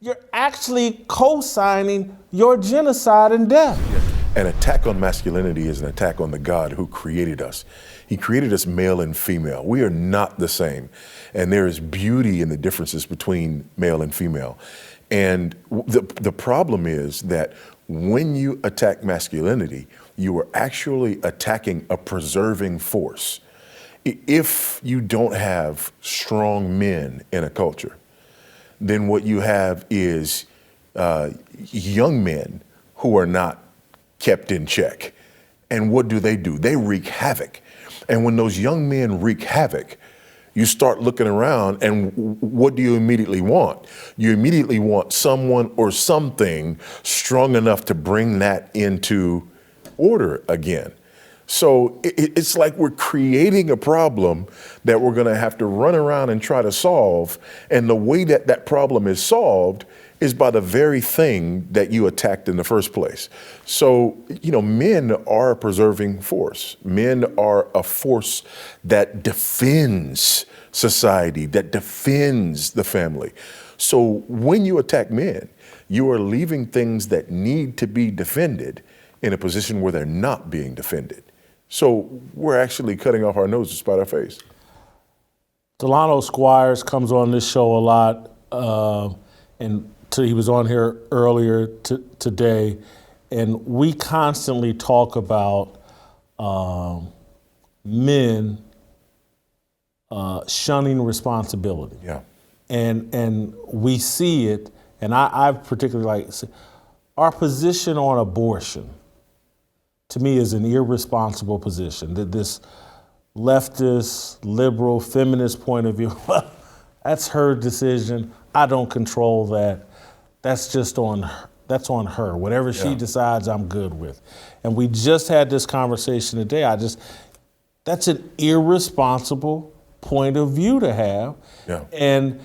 you're actually co-signing your genocide and death. An attack on masculinity is an attack on the God who created us. He created us male and female. We are not the same. And there is beauty in the differences between male and female. And the problem is that when you attack masculinity, you are actually attacking a preserving force. If you don't have strong men in a culture, then what you have is young men who are not kept in check. And what do? They wreak havoc. And when those young men wreak havoc, you start looking around, and what do you immediately want? You immediately want someone or something strong enough to bring that into order again. So it's like we're creating a problem that we're going to have to run around and try to solve. And the way that that problem is solved is by the very thing that you attacked in the first place. So, men are a preserving force. Men are a force that defends society, that defends the family. So when you attack men, you are leaving things that need to be defended in a position where they're not being defended. So we're actually cutting off our nose to spite our face. Delano Squires comes on this show a lot, and he was on here earlier today, and we constantly talk about men shunning responsibility. Yeah. And we see it, and I particularly our position on abortion, to me, is an irresponsible position. That this leftist, liberal, feminist point of view, that's her decision. I don't control that. That's just on her. Whatever she decides, I'm good with. And we just had this conversation today. That's an irresponsible point of view to have. Yeah. And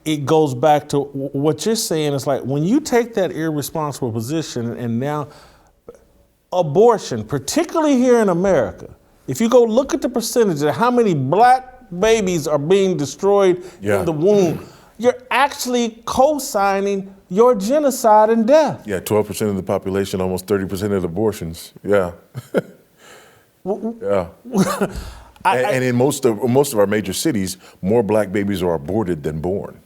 it goes back to what you're saying. It's like when you take that irresponsible position, and now abortion, particularly here in America, if you go look at the percentage of how many black babies are being destroyed in the womb, you're actually co-signing your genocide and death. Yeah, 12% of the population, almost 30% of the abortions. Yeah. Yeah. And in most of our major cities, more black babies are aborted than born.